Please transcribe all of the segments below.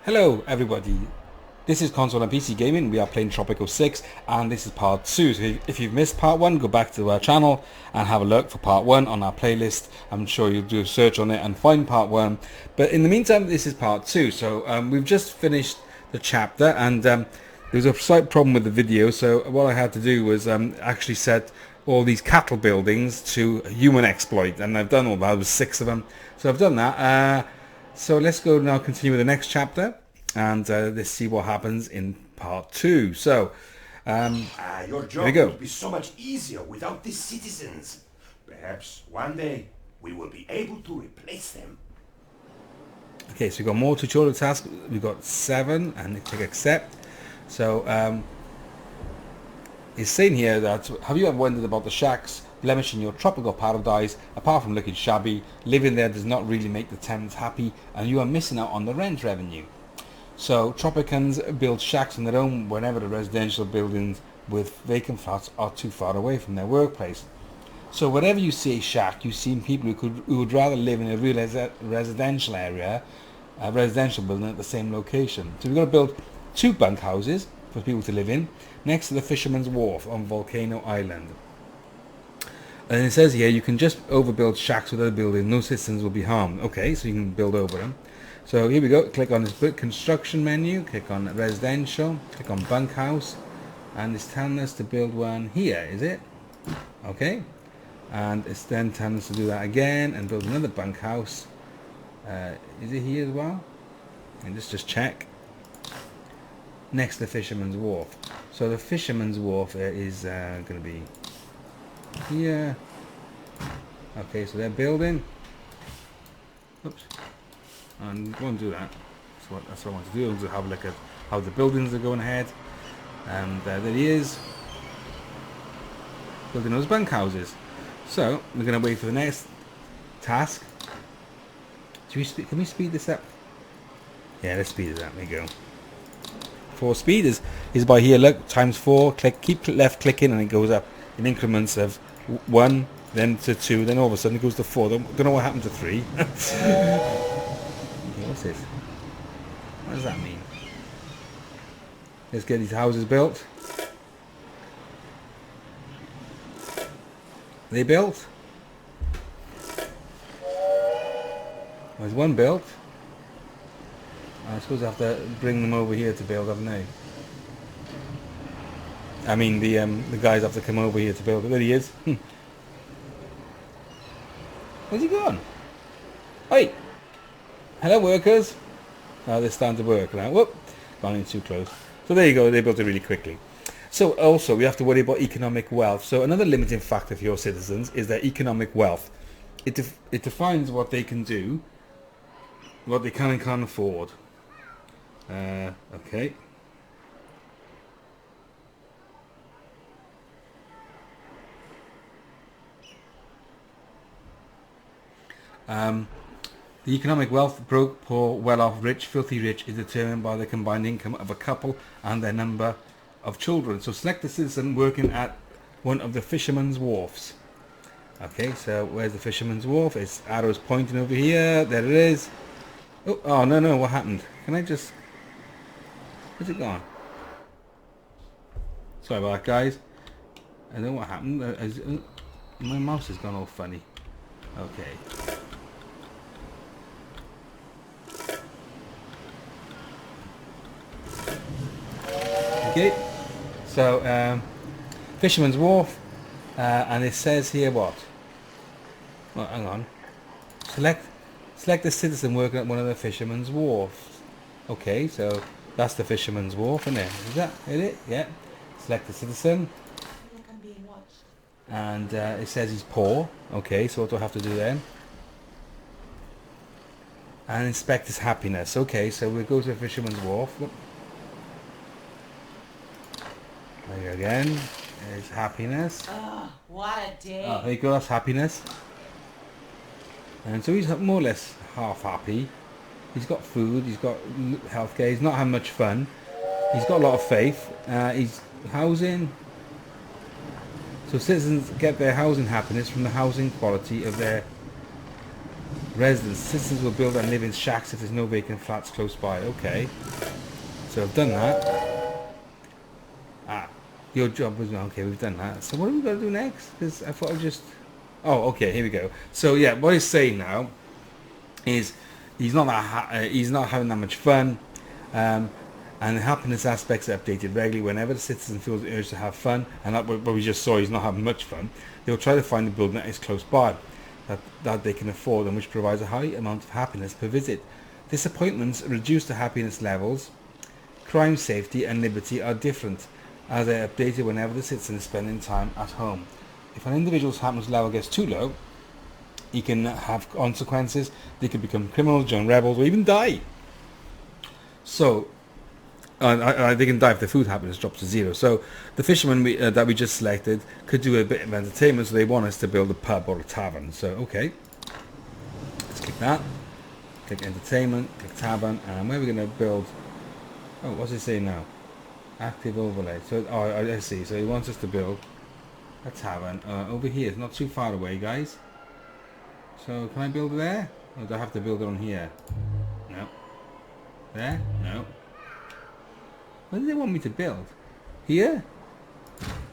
Hello everybody, this is Console and PC Gaming. We are playing Tropico 6 and this is part 2. So if you've missed part 1, go back to our channel and have a look for part 1 on our playlist. I'm sure you'll do a search on it and find part 1. But in the meantime, this is part 2. So we've just finished the chapter and there was a slight problem with the video. So what I had to do was actually set all these cattle buildings to human exploit. And I've done all that. There was 6 of them. So I've done that. So let's go now, continue with the next chapter, and let's see what happens in part 2. So, your job would be so much easier without these citizens. Perhaps one day we will be able to replace them. Okay, so we've got more tutorial tasks. We've got 7, and click accept. So, it's saying here that, have you ever wondered about the shacks blemish in your tropical paradise? Apart from looking shabby, living there does not really make the tenants happy, and you are missing out on the rent revenue. So Tropicans build shacks on their own whenever the residential buildings with vacant flats are too far away from their workplace. So wherever you see a shack, you see people who would rather live in a real residential area, a residential building at the same location. So we're going to build 2 bunkhouses for people to live in next to the Fisherman's Wharf on Volcano Island. And it says here you can just overbuild shacks with other buildings, no citizens will be harmed. Okay, so you can build over them. So here we go, click on this construction menu, click on residential, click on bunkhouse, and it's telling us to build one here, is it? Okay, and it's then telling us to do that again and build another bunkhouse. Is it here as well? And just check. Next to the Fisherman's Wharf. So the Fisherman's Wharf is going to be here. Okay, so they're building. Oops. And go and do that. That's what I want to do. I want to have a look at how the buildings are going ahead. And there he is, building those bunkhouses. So we're going to wait for the next task. Can we speed this up? Yeah, let's speed it up. There you go. 4 speed is by here. Look, times 4. Keep left clicking, and it goes up in increments of 1, then to 2, then all of a sudden it goes to 4. Don't know what happened to 3. Okay, what's this? What does that mean? Let's get these houses built. Are they built? There's one built. I suppose I have to bring them over here to build, haven't I? I mean, the guys have to come over here to build it. There he is. Where's he gone? Hey! Hello, workers. Oh, they're starting to work now. Whoop! Gone in too close. So there you go. They built it really quickly. So also, we have to worry about economic wealth. So another limiting factor for your citizens is their economic wealth. It defines what they can do, what they can and can't afford. Okay. The economic wealth, broke, poor, well-off, rich, filthy rich, is determined by the combined income of a couple and their number of children. So select a citizen working at one of the Fisherman's Wharfs. Okay, so where's the Fisherman's Wharf? It's arrows pointing over here. There it is. Oh no, what happened? Can I just... Where's it gone? Sorry about that, guys. I don't know what happened. My mouse has gone all funny. Okay. Okay, so Fisherman's Wharf, and it says here what? Well, hang on. Select a citizen working at one of the Fisherman's Wharfs. Okay, so that's the Fisherman's Wharf, isn't it? Is that it? Yeah. Select a citizen. And it says he's poor. Okay, so what do I have to do then? And inspect his happiness. Okay, so we'll go to the Fisherman's Wharf. Look. There again, there's happiness. What a day. Oh, there you go, that's happiness. And so he's more or less half happy. He's got food, he's got healthcare, he's not having much fun. He's got a lot of faith. He's housing. So citizens get their housing happiness from the housing quality of their Residents. Citizens will build and live in shacks if there's no vacant flats close by. Okay. So I've done that. Ah, your job was... Okay, we've done that. So what are we going to do next? Because I thought I just... Oh, okay, here we go. So yeah, what he's saying now is he's not having that much fun. And the happiness aspects are updated regularly. Whenever the citizen feels the urge to have fun, and that what we just saw, he's not having much fun, they'll try to find a building that is close by, that they can afford and which provides a high amount of happiness per visit. Disappointments reduce the happiness levels. Crime, safety and liberty are different, as they are updated whenever the citizen is spending time at home. If an individual's happiness level gets too low, he can have consequences. They could become criminals, join rebels, or even die. So, they can die if their food happiness drops to 0. So the fishermen that we just selected could do a bit of entertainment, so they want us to build a pub or a tavern. So okay, let's click that. Click entertainment, click tavern, and where are we going to build? Oh, what's it saying now? Active overlay. So I see. So he wants us to build a tavern over here. It's not too far away, guys. So can I build it there? Or do I have to build it on here? No. There? No. Where do they want me to build? Here?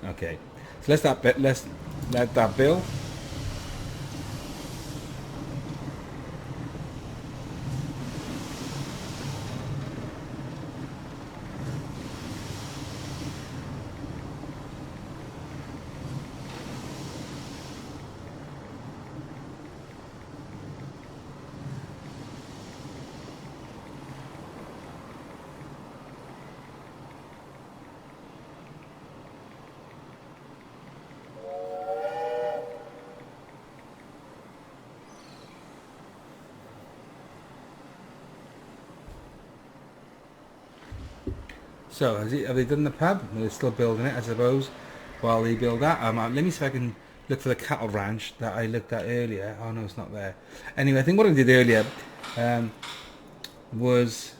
Okay. So let's let that build. So, have they done the pub? They're still building it, I suppose, while they build that. Let me see if I can look for the cattle ranch that I looked at earlier. Oh no, it's not there. Anyway, I think what I did earlier was...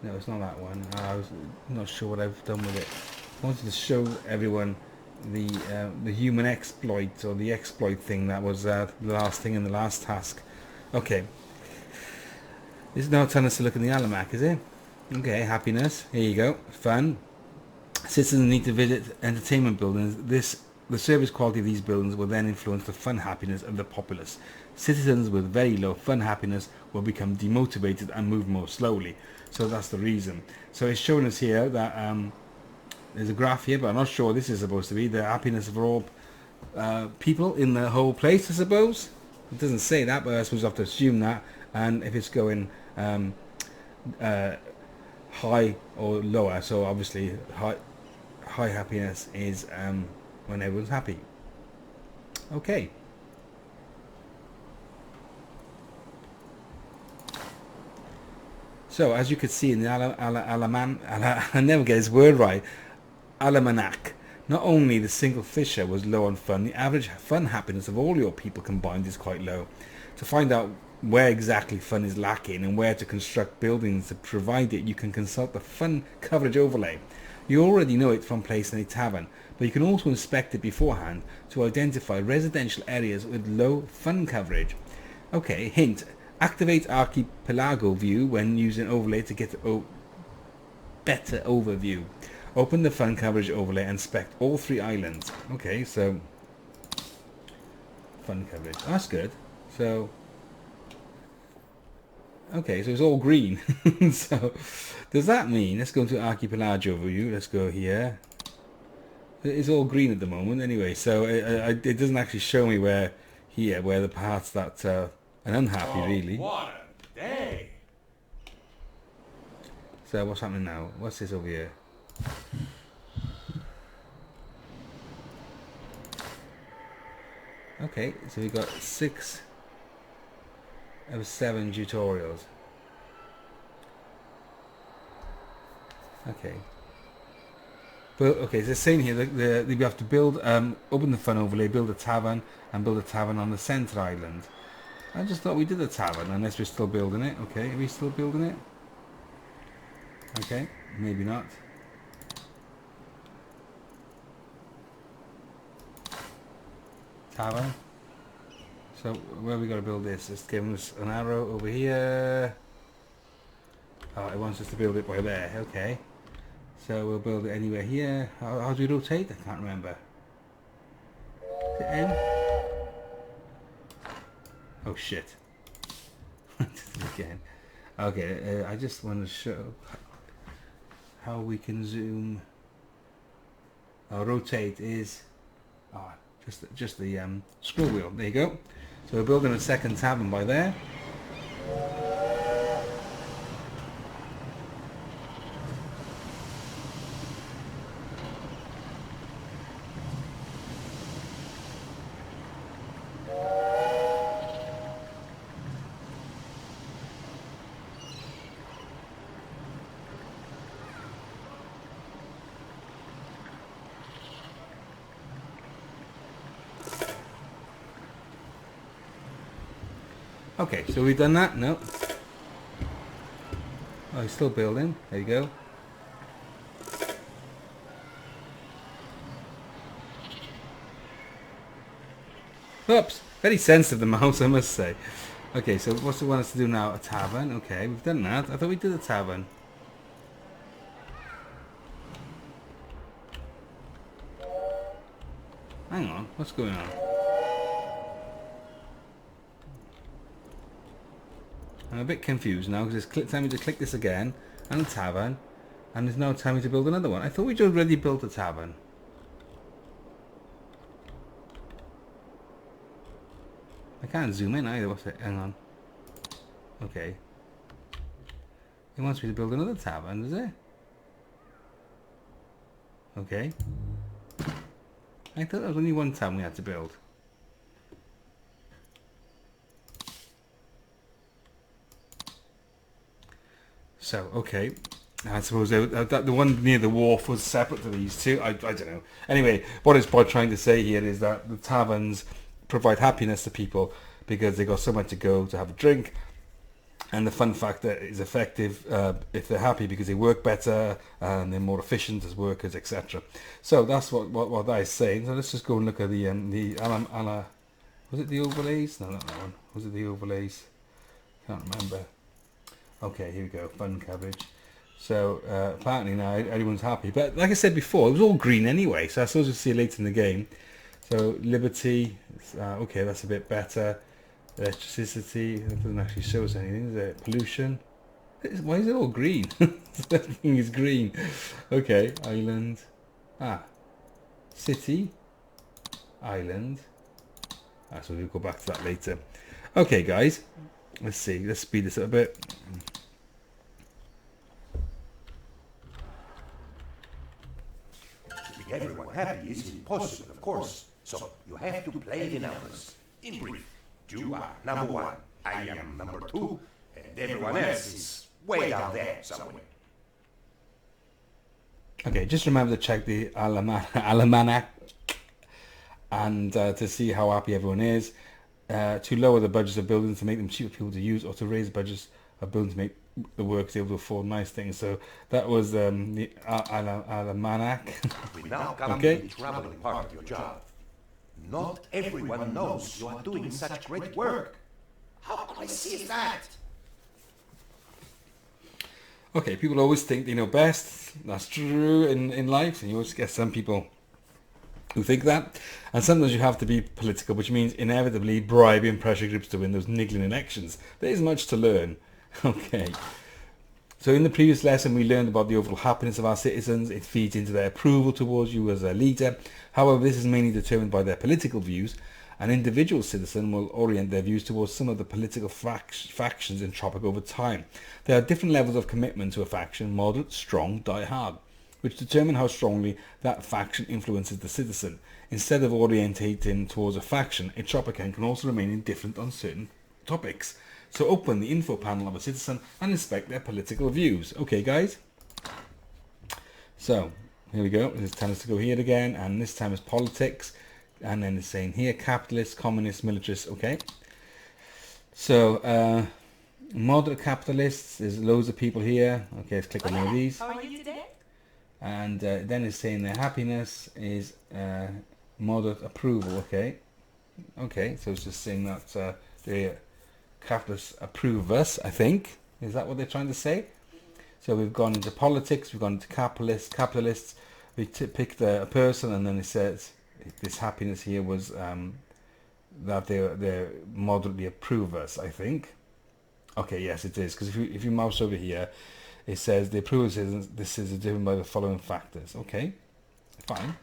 No, it's not that one. I was not sure what I've done with it. I wanted to show everyone the human exploit, or the exploit thing that was the last thing in the last task. Okay. This is now telling us to look in the almanac, is it? Okay, happiness. Here you go. Fun. Citizens need to visit entertainment buildings. The service quality of these buildings will then influence the fun happiness of the populace. Citizens with very low fun happiness will become demotivated and move more slowly. So that's the reason. So it's showing us here that there's a graph here, but I'm not sure what this is supposed to be. The happiness of all people in the whole place, I suppose. It doesn't say that, but I suppose I have to assume that. And if it's going high or lower, so obviously high happiness is when everyone's happy. Okay. So as you could see in the I never get his word right, almanac, not only the single fisher was low on fun, the average fun happiness of all your people combined is quite low. To find out where exactly fun is lacking and where to construct buildings to provide it, you can consult the fun coverage overlay. You already know it from placing a tavern, but you can also inspect it beforehand to identify residential areas with low fun coverage. Okay, hint, activate archipelago view when using overlay to get a better overview. Open the fun coverage overlay and inspect all 3 islands. Okay, so fun coverage, that's good. So okay, so it's all green. So does that mean, let's go into archipelago view, let's go here. It's all green at the moment anyway, so it doesn't actually show me where the parts that are unhappy really. What a day! So what's happening now? What's this over here? Okay, so we've got 6 of 7 tutorials. Okay. But okay, so it's saying here that we have to build, open the fun overlay, build a tavern, and build a tavern on the center island. I just thought we did a tavern, unless we're still building it. Okay, are we still building it? Okay, maybe not. Tavern. So where we got to build this? It's giving us an arrow over here. Oh, it wants us to build it by there. Okay. So we'll build it anywhere here. How do we rotate? I can't remember. Is it M? Oh shit. Again. Okay, I just want to show how we can zoom. Rotate is just the scroll wheel. There you go. So we're building a second tavern by there. Okay, so we've done that. No. Oh, he's still building. There you go. Oops, very sensitive the mouse, I must say. Okay, so what's it want us to do now? A tavern. Okay, we've done that. I thought we did a tavern. Hang on, what's going on? I'm a bit confused now because it's telling me to click this again and a tavern, and there's now telling me to build another one. I thought we'd already built a tavern. I can't zoom in either. What's it? Hang on. Okay. It wants me to build another tavern, does it? Okay. I thought there was only one tavern we had to build. So, okay. I suppose the one near the wharf was separate to these two. I don't know. Anyway, what it's trying to say here is that the taverns provide happiness to people because they got somewhere to go to have a drink, and the fun factor is effective if they're happy because they work better and they're more efficient as workers, etc. So that's what that is saying. So let's just go and look at the was it the overlays? No, not that one. Was it the overlays? Can't remember. Okay, here we go. Fun coverage. So apparently now everyone's happy, but like I said before, it was all green anyway. So I suppose we'll see it later in the game. So Liberty, okay, that's a bit better. Electricity, that doesn't actually show us anything, is it? Pollution. Why is it all green? Everything is green. Okay, island. City. Island. So we'll go back to that later. Okay, guys. Let's see. Let's speed this up a bit. To make everyone happy is impossible, of course. So you have to play the numbers. In brief, you are number one, I am number two, and everyone else is way down there somewhere. Okay, just remember to check the almanac and to see how happy everyone is. To lower the budgets of buildings to make them cheaper for people to use, or to raise budgets of buildings to make the workers able to afford nice things. So that was the almanac. We now come to the troubling part of your job. Not everyone knows you are doing such great work. How can I see that? Okay, people always think they know best. That's true in life, and you always get some people who think that. And sometimes you have to be political, which means inevitably bribing pressure groups to win those niggling elections. There is much to learn. Okay. So in the previous lesson, we learned about the overall happiness of our citizens. It feeds into their approval towards you as a leader. However, this is mainly determined by their political views. An individual citizen will orient their views towards some of the political factions in Tropico over time. There are different levels of commitment to a faction: moderate, strong, die-hard, which determine how strongly that faction influences the citizen. Instead of orientating towards a faction, a Tropican can also remain indifferent on certain topics. So open the info panel of a citizen and inspect their political views. Okay, guys? So, here we go. It's telling us to go here again, and this time it's politics. And then it's saying here, capitalist, communist, militarist. Okay. So, moderate capitalists, there's loads of people here. Okay, let's click on one of these. How are you today? And then it's saying their happiness is moderate approval. Okay. Okay, so it's just saying that the capitalists approve us, I think. Is that what they're trying to say? So we've gone into politics, we've gone into capitalists. We picked a person, and then it says this happiness here was that they moderately approve us, I think. Okay, yes, it is, because if you mouse over here, it says the approval citizens. This is driven by the following factors. Okay, fine.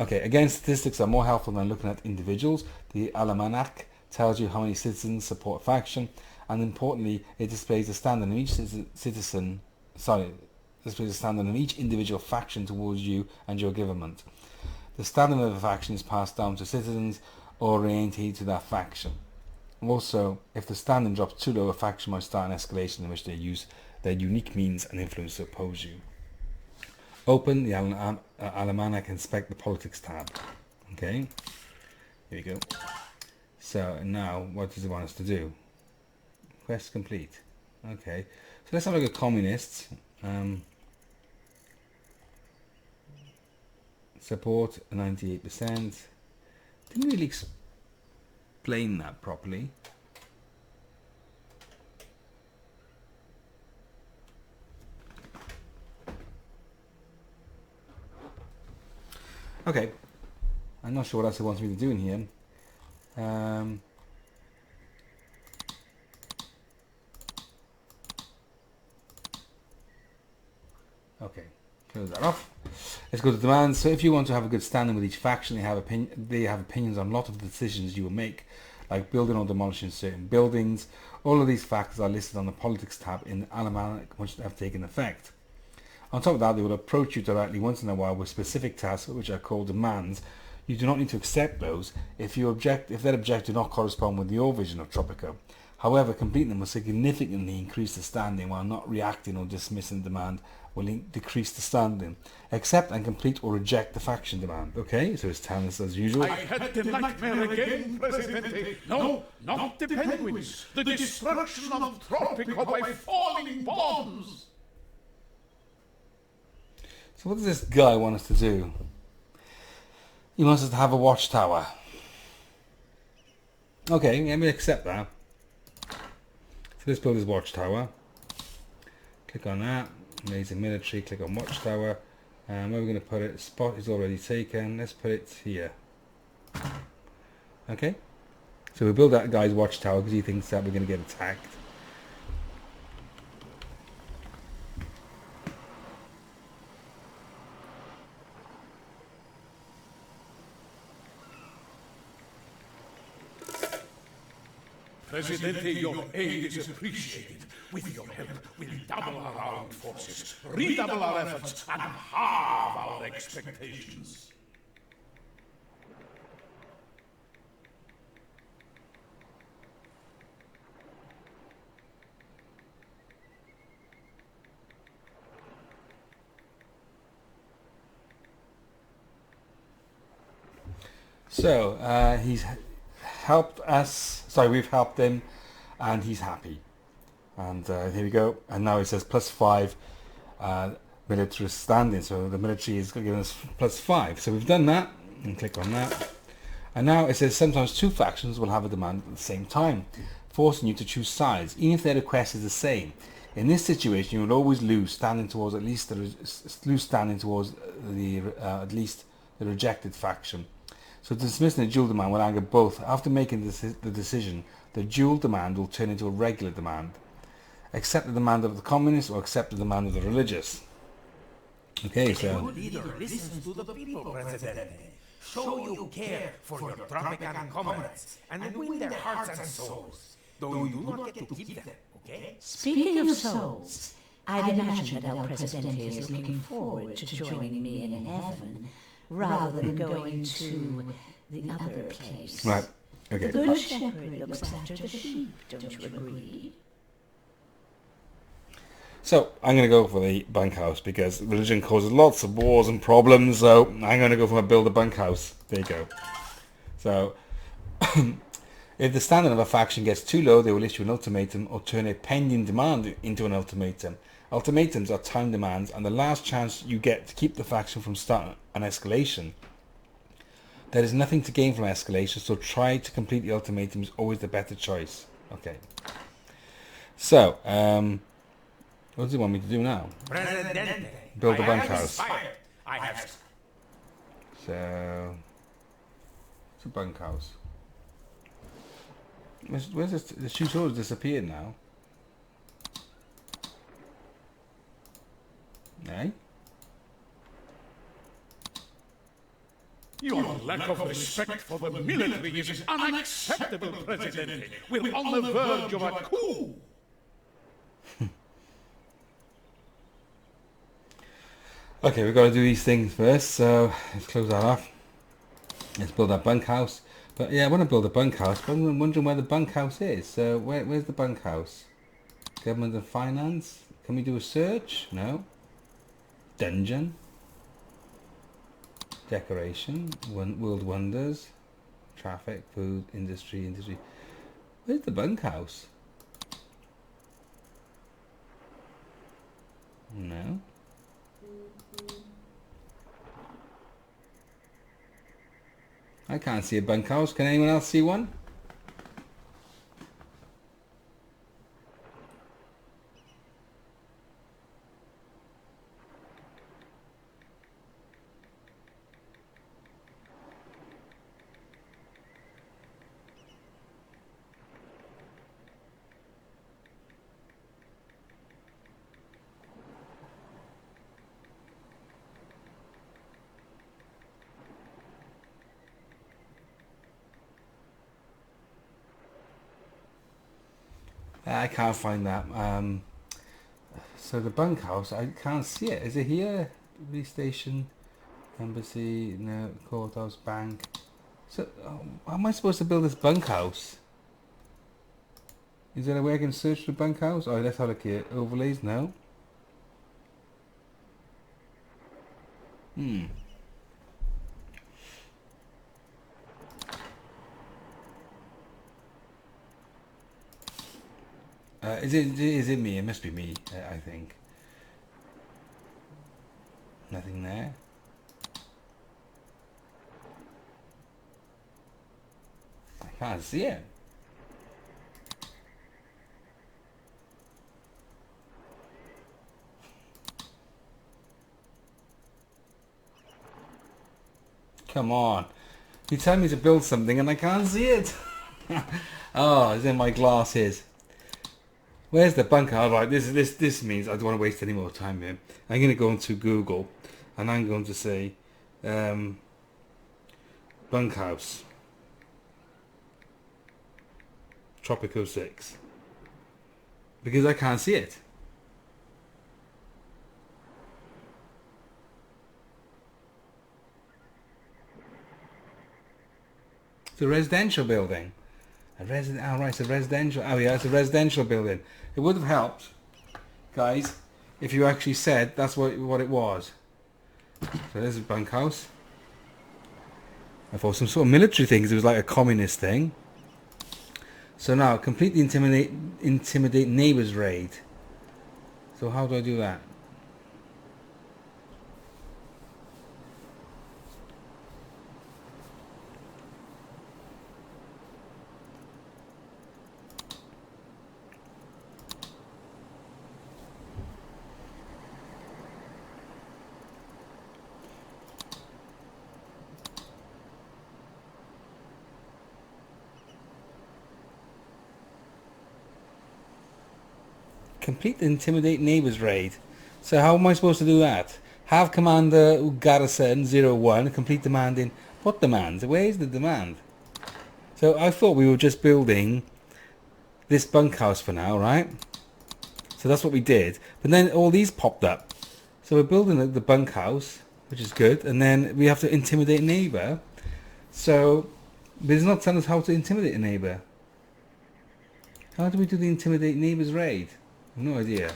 Okay, again, statistics are more helpful than looking at individuals. The almanac tells you how many citizens support a faction, and importantly, it displays the standard of each citizen. Sorry, displays the standard of each individual faction towards you and your government. The standard of a faction is passed down to citizens oriented to that faction. Also, if the standard drops too low, a faction might start an escalation in which they use their unique means and influence to oppose you. Open the almanac, inspect the politics tab. Okay, here we go. So now, what does it want us to do? Quest complete. Okay, so let's have a look at communists. Support 98%. Didn't really explain that properly. Okay, I'm not sure what else it wants me to do in here. Okay, close that off. Let's go to demands. So if you want to have a good standing with each faction, they have opinions on a lot of the decisions you will make, like building or demolishing certain buildings. All of these factors are listed on the politics tab in the almanac which have taken effect. On top of that, they will approach you directly once in a while with specific tasks which are called demands. You do not need to accept those if that object do not correspond with your vision of Tropico. However, completing them will significantly increase the standing, while not reacting or dismissing the demand will decrease the standing. Accept and complete or reject the faction demand. Okay, so it's telling us as usual. I had the nightmare again, Presidente. No, not the penguins. The destruction of Tropico by falling bombs. So what does this guy want us to do? He wants us to have a watchtower. Okay, let me accept that. So let's build his watchtower. Click on that. Amazing military. Click on watchtower. Where are we going to put it? Spot is already taken. Let's put it here. Okay. So we build that guy's watchtower because he thinks that we're going to get attacked. Presidente, your aid is appreciated. With your help, we'll double our armed forces, redouble our efforts, and halve our expectations. So, he's helped us, sorry, we've helped him, and he's happy. And here we go. And now it says +5 military standing. So the military is giving us +5. So we've done that, and click on that. And now it says sometimes two factions will have a demand at the same time, forcing you to choose sides, even if their request is the same. In this situation, you will always lose standing towards at least the rejected faction. So dismissing a dual demand will anger both. After making the decision, the dual demand will turn into a regular demand. Accept the demand of the communists or accept the demand of the religious. Okay, so... Good leader listens to the people, Presidente. Show you care for your Tropican comrades and win their hearts and souls. Though you do not get to keep them, okay? Speaking of souls, I'd imagine that El Presidente is looking forward to joining me in heaven, rather than going to the other place. Right, okay. The good shepherd looks after the sheep, don't you agree? So, I'm going to go for the bunkhouse because religion causes lots of wars and problems, so I'm going to go for build a bunkhouse. There you go. So, if the standard of a faction gets too low, they will issue an ultimatum or turn a pending demand into an ultimatum. Ultimatums are time demands and the last chance you get to keep the faction from starting an escalation. There is nothing to gain from escalation, so try to complete the ultimatum is always the better choice. Okay. So, what does he want me to do now? Presidente, Build a I am bunkhouse. inspired. I have... So, it's a bunkhouse. Where's this? The shoe sword has disappeared now. Eh? Your lack of respect for the military is unacceptable, Presidente. We're on the verge of a coup. Okay, we've got to do these things first, so let's close that off. Let's build that bunkhouse. But yeah, I want to build a bunkhouse, but I'm wondering where the bunkhouse is. So where's the bunkhouse? Government and finance? Can we do a search? No. Dungeon? Decoration? World wonders? Traffic, food, industry. Where's the bunkhouse? No. I can't see a bunkhouse. Can anyone else see one? I can't find that. So the bunkhouse, I can't see it. Is it here? Police station, embassy, no, courthouse, bank. So how am I supposed to build this bunkhouse? Is there a way I can search for bunkhouse? Oh, let's have a look here. Overlays, no. Is it me? It must be me, I think. Nothing there. I can't see it. Come on. You tell me to build something and I can't see it. Oh, it's in my glasses. Where's the bunker? All right, this means I don't want to waste any more time here. I'm going to go into Google and I'm going to say bunkhouse Tropico 6 because I can't see it. It's a residential building. Oh right, it's a residential. Oh yeah, it's a residential building. It would have helped, guys, if you actually said that's what it was. So there's a bunkhouse. I thought some sort of military thing, 'cause it was like a communist thing. So now, complete the intimidate neighbors raid. So how do I do that? Complete the intimidate neighbors raid. So how am I supposed to do that? Have Commander Garrison 01 complete demanding. What demand? Where is the demand? So I thought we were just building this bunkhouse for now, right? So that's what we did. But then all these popped up. So we're building the bunkhouse, which is good. And then we have to intimidate a neighbor. So, but it's not telling us how to intimidate a neighbor. How do we do the intimidate neighbors raid? I have no idea.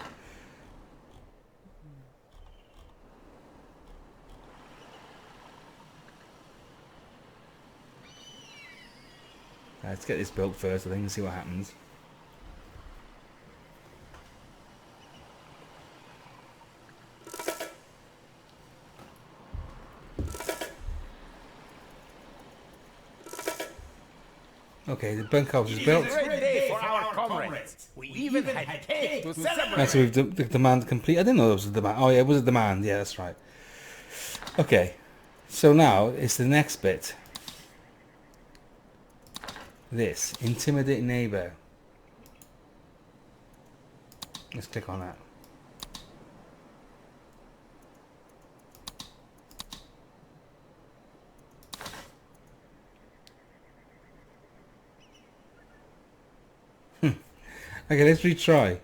Let's get this built first, I think, and see what happens. Okay, the bunkhouse is It built. is a great day for our comrades. We even had cake to celebrate. That's we've the demand complete. I didn't know there was a demand. Oh yeah, it was a demand. Yeah, that's right. Okay, so now it's the next bit. This intimidate neighbor. Let's click on that. Okay, let's retry.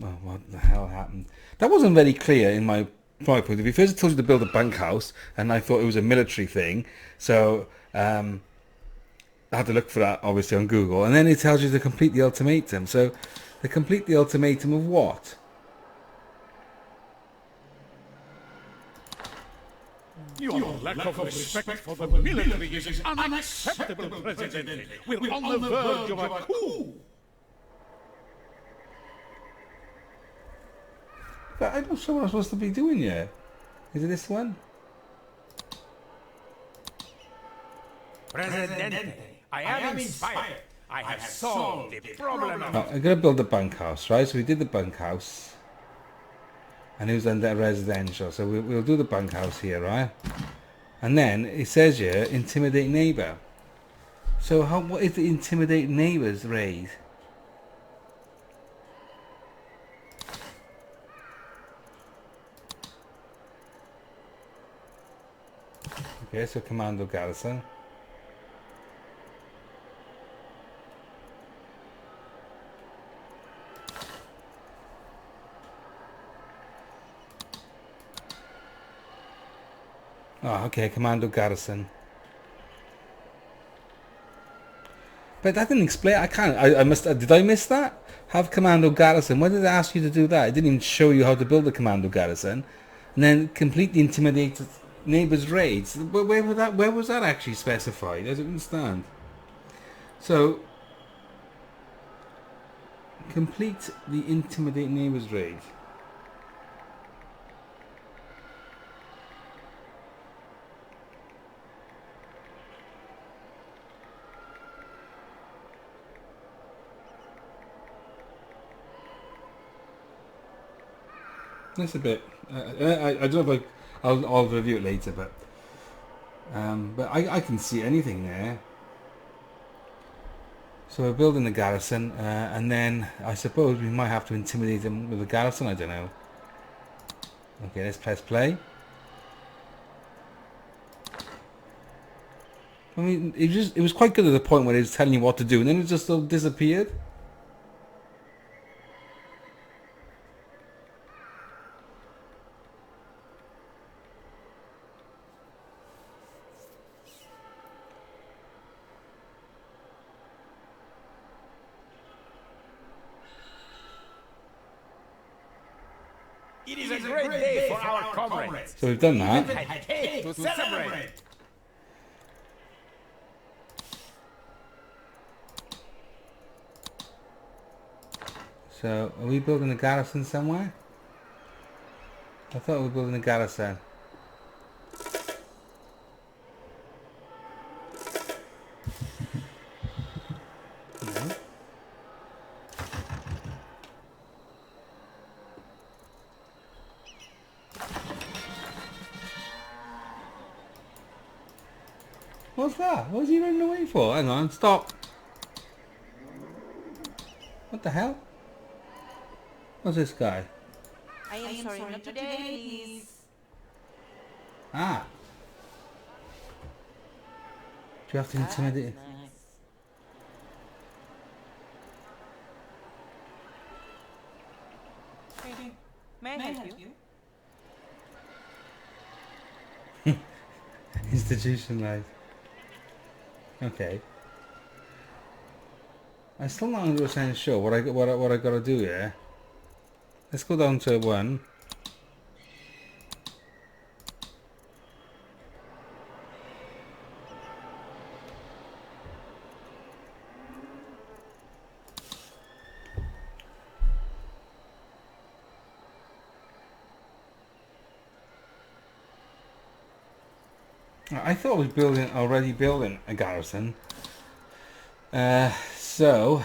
Oh, what the hell happened? That wasn't very clear in my point of view. First, it told you to build a bunkhouse, and I thought it was a military thing. So I had to look for that, obviously, on Google. And then it tells you to complete the ultimatum. So to complete the ultimatum of what? Your lack of respect for the military is unacceptable, President. We're on the verge of a coup. But I'm not sure what I'm supposed to be doing here. Is it this one? Presidente, I am inspired. I have solved the problem of... Oh, I'm going to build a bunkhouse, right? So we did the bunkhouse. And it was under residential. So we'll do the bunkhouse here, right? And then it says here, intimidate neighbor. So what is the intimidate neighbors raid? Okay, so commando garrison. Oh, okay, commando garrison. But that didn't explain. I can't. I must. Did I miss that? Have commando garrison. When did it ask you to do that? It didn't even show you how to build a commando garrison. And then completely intimidated neighbors' raids. Where was that actually specified? I don't understand. So complete the intimidate neighbors' raid. That's a bit. I don't know if I'll review it later, but I can see anything there. So we're building the garrison, and then I suppose we might have to intimidate them with the garrison. I don't know. Okay, let's press play. I mean, it was quite good at the point where it was telling you what to do, and then it just sort of disappeared. It is a great day for our comrades. So we've done We that. even had cake to celebrate. So are we building a garrison somewhere? I thought we were building a garrison. No. What's that? What's he running away for? Hang on, stop. What the hell? What's this guy? I am sorry, not today, please. Ah. Do you have to intimidate? May I help you? Institutionalized. Okay. I'm still not 100% sure what I got to do here. Let's go down to 1. I thought I was already building a garrison. So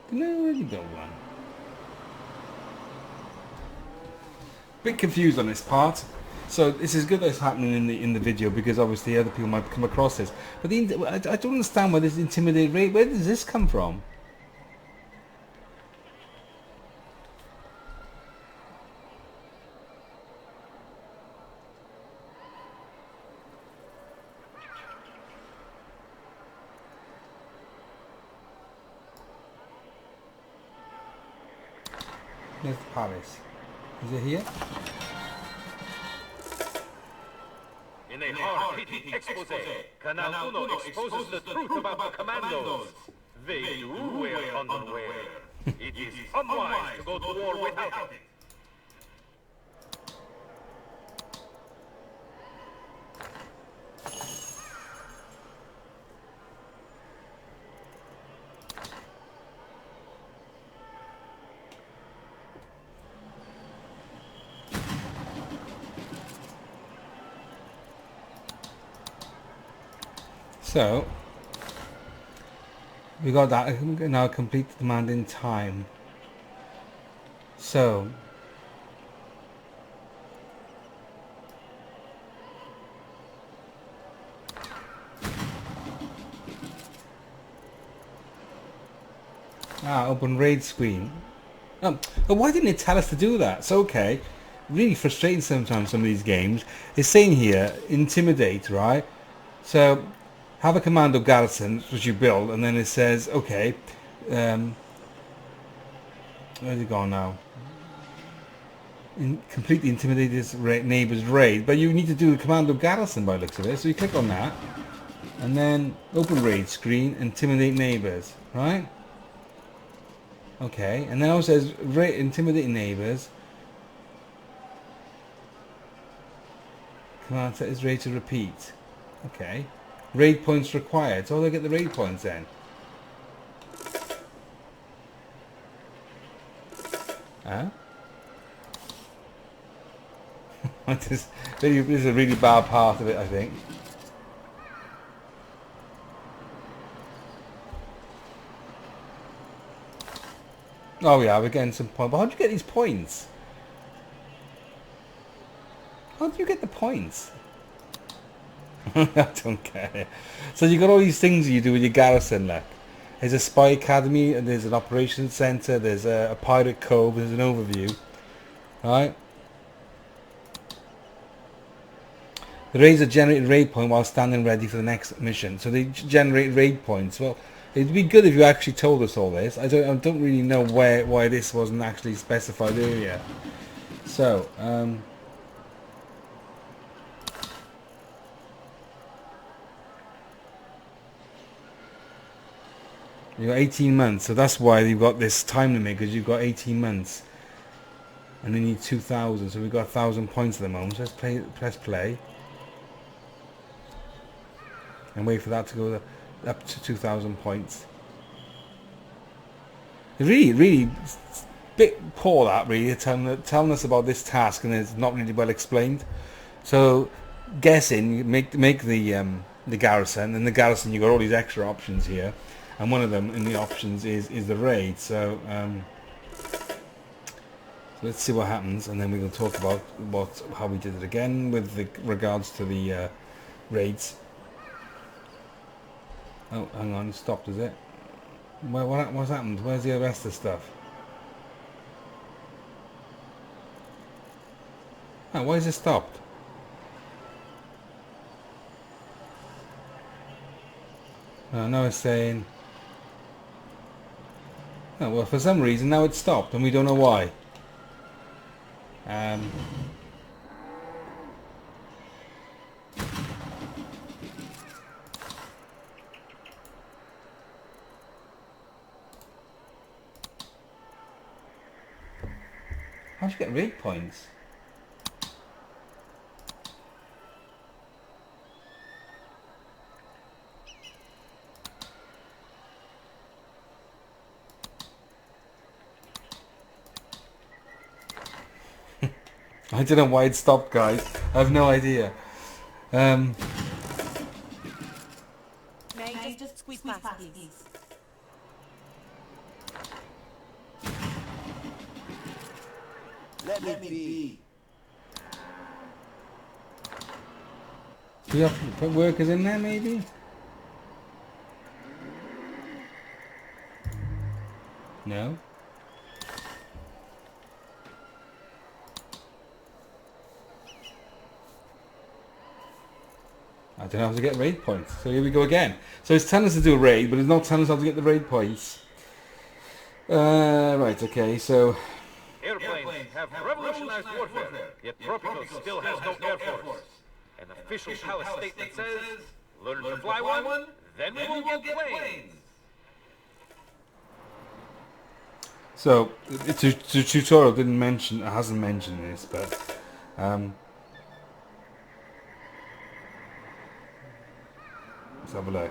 can I really build one? Bit confused on this part. So this is good that it's happening in the video because obviously other people might come across this. But I don't understand where this intimidate rate. Where does this come from? There's Paris. Is it here? In a hard-hitting expose, Canal Uno exposes the truth about the commandos. They do wear underwear. It is unwise to go to war without it. So we got that. Now complete the command in time. So open raid screen. But why didn't it tell us to do that? It's okay. Really frustrating sometimes, some of these games. It's saying here intimidate, right? So have a commando garrison which you build, and then it says okay, where's it gone now? Completely intimidate this neighbor's raid, but you need to do a commando garrison by the looks of it. So you click on that and then open raid screen, intimidate neighbors, right? Okay, and then it says intimidate neighbors. Command set is ready to repeat. Okay. Raid points required. So how do I get the raid points then? Huh? This is a really bad part of it, I think. Oh yeah, we're getting some points. But how do you get these points? How do you get the points? I don't care. So you got all these things you do with your garrison, like there's a spy academy, and there's an operations center, there's a pirate cove, there's an overview, right? The raids are generated raid point while standing ready for the next mission. So they generate raid points. Well, it'd be good if you actually told us all this. I don't really know why this wasn't actually specified earlier. So you got 18 months, so that's why you've got this time limit, because you've got 18 months, and we need 2,000. So we've got 1,000 points at the moment. So let's press play, and wait for that to go up to 2,000 points. Really bit poor that really telling us about this task, and it's not really well explained. So guessing, you make the garrison, and the garrison you got all these extra options here. And one of them in the options is the raid. So let's see what happens, and then we're going to talk about how we did it again with regards to the raids. Oh, hang on, it stopped, is it? What's happened? Where's the rest of the stuff? Oh, why is it stopped? Now it's saying... Oh, well, for some reason now it's stopped, and we don't know why. How do you get raid points? I don't know why it stopped, guys. I have no idea. May I just squeeze past, please? Let me be. Do you have to put workers in there, maybe? No? I don't know how to get raid points. So here we go again. So it's telling us to do a raid, but it's not telling us how to get the raid points. Right, okay, so... Airplanes have revolutionized warfare, yet Tropico still has no air force. An official palace statement says, learn to fly one, then we will get planes. So, the tutorial didn't mention, hasn't mentioned this, but... let's have a look.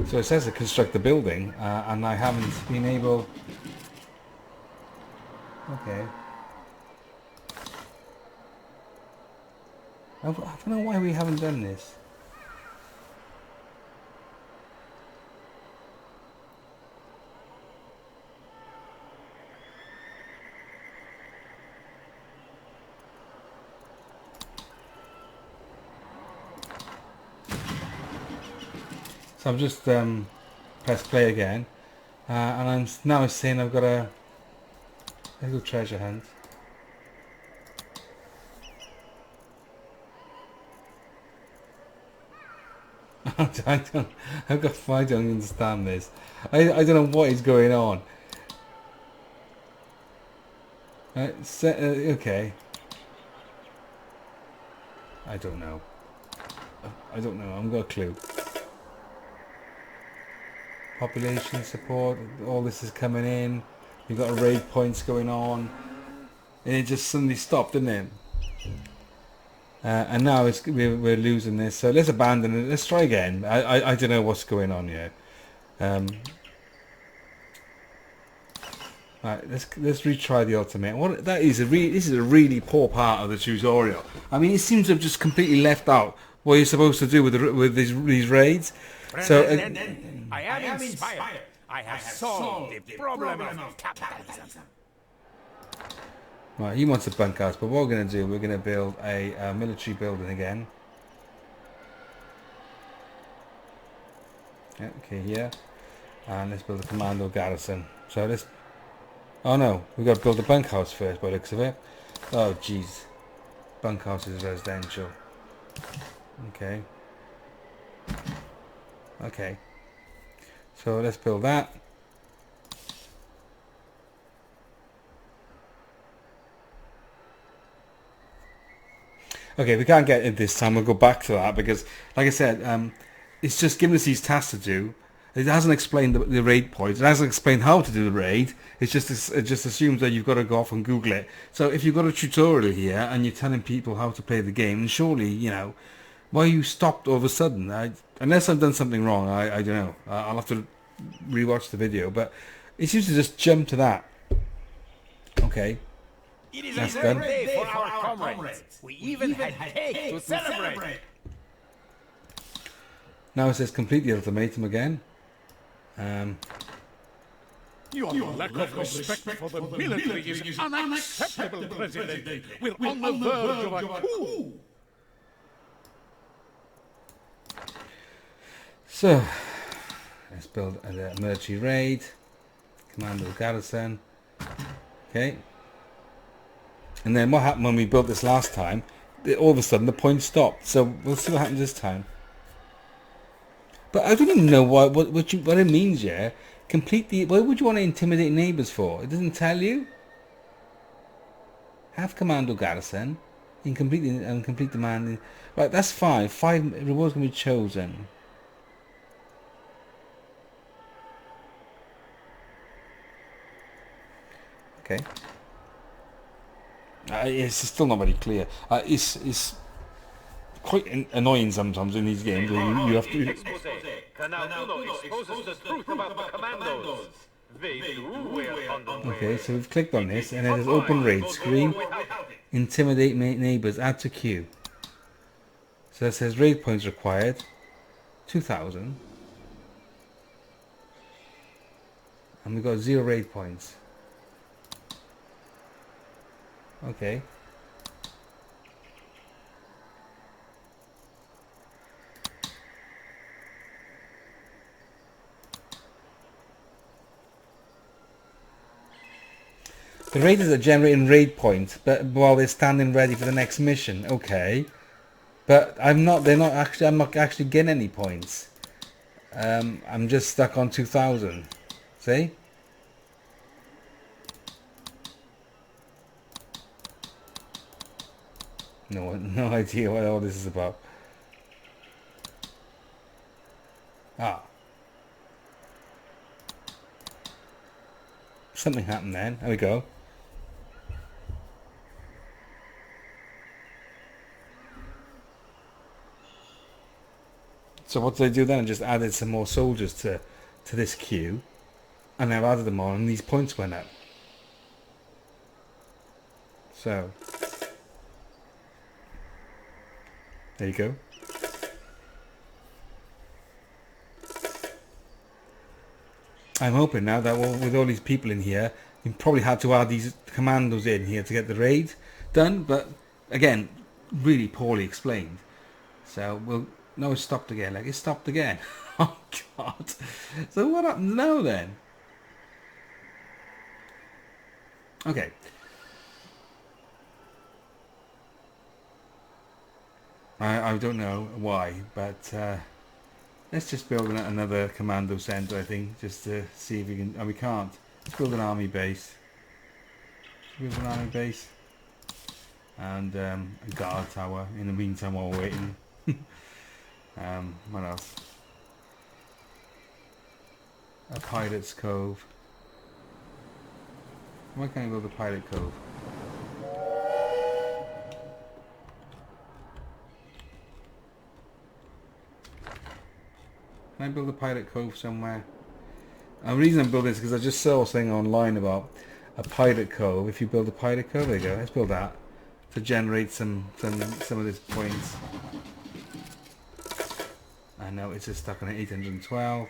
So it says to construct the building, and I haven't been able... Okay. I don't know why we haven't done this. So I've just pressed play again, and now it's saying I've got a little treasure hunt. I don't understand this. I don't know what is going on. Okay. I don't know. I don't know. I haven't got a clue. Population support. All this is coming in. You've got raid points going on. And it just suddenly stopped, didn't it? And now we're losing this. So let's abandon it. Let's try again. I don't know what's going on here. Right, let's retry the ultimate. This is a really poor part of the tutorial. I mean, it seems to have just completely left out what you're supposed to do with these raids. So I am inspired. I have solved the problem of capitalism. right, he wants a bunkhouse, but what we're going to do, we're going to build a military building again. Yeah, okay, here, and let's build a commando garrison. So let's. Oh no, we've got to build a bunkhouse first by the looks of it. Oh jeez. Bunkhouse is residential. Okay. Okay. So let's build that. Okay, we can't get it this time. We'll go back to that because, like I said, it's just giving us these tasks to do. It hasn't explained the raid points. It hasn't explained how to do the raid. It just assumes that you've got to go off and Google it. So if you've got a tutorial here and you're telling people how to play the game, then surely, you know, why are you stopped all of a sudden? Unless I've done something wrong, I don't know. I'll have to rewatch the video. But it seems to just jump to that. Okay. It is That's a done. great day for our comrades. We even had cake to celebrate. Now it says complete the ultimatum again. Your lack of respect for the military is unacceptable, President. We're on the verge of a coup. So, let's build a military raid. Commando garrison. Okay. And then what happened when we built this last time? All of a sudden the point stopped. So we'll see what happens this time. But I don't even know what it means, yeah? Why would you want to intimidate neighbours for? It doesn't tell you. Have commando garrison. Complete demand. Right, that's fine. 5 rewards can be chosen. Okay. It's still not very clear. It's quite annoying sometimes in these games. You have to. Canal 1 exposes the truth about the commandos. They do wear underwear. Okay, so we've clicked on this, and it says open raid, screen, intimidate neighbours, add to queue. So it says raid points required, 2,000. And we've got 0 raid points. Okay. The raiders are generating raid points, but while they're standing ready for the next mission. Okay, but I'm not actually getting any points. I'm just stuck on 2,000. See? No idea what all this is about. Ah. Something happened then. There we go. So what did I do then? I just added some more soldiers to this queue, and I've added them on, and these points went up. So there you go. I'm hoping now that with all these people in here, you probably had to add these commandos in here to get the raid done, but again, really poorly explained. So we'll. No, it stopped again. Like, it stopped again. Oh, God. So what happens now, then? Okay. I don't know why, but let's just build another commando centre, I think, just to see if we can... Oh, we can't. Let's build an army base. Build an army base. And a guard tower in the meantime while we're waiting. What else? A pilot's cove. Why can't I build a pilot cove? Can I build a pilot cove somewhere? The reason I'm building this is because I just saw a thing online about a pilot cove. If you build a pilot cove, there you go. Let's build that to generate some of these points. I know it's just stuck on 812.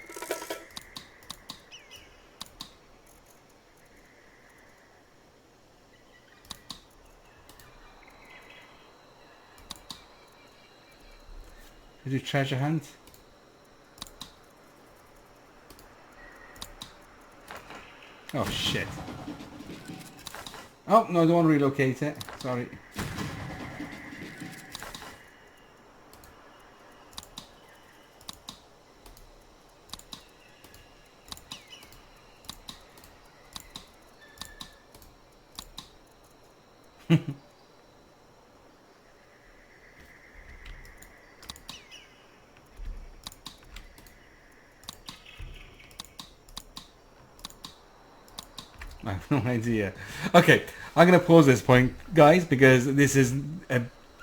Did you treasure hunt? Oh shit. Oh no, I don't want to relocate it. Sorry. I have no idea. Okay, I'm going to pause this point, guys, because this is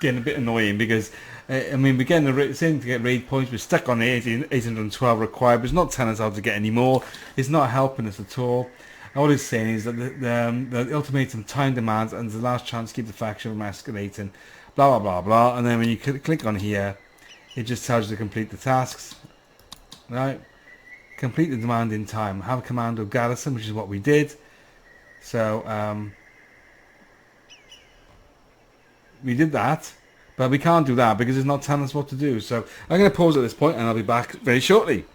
getting a bit annoying. Because I mean, we're getting the same to get raid points. We're stuck on the 812 required, but it's not telling us how to get any more. It's not helping us at all. All it's saying is that the ultimatum time demands and the last chance to keep the faction from escalating. Blah blah blah blah. And then when you click on here, it just tells you to complete the tasks. Right? Complete the demand in time. Have a commando garrison, which is what we did. So we did that, but we can't do that because it's not telling us what to do. So I'm going to pause at this point and I'll be back very shortly.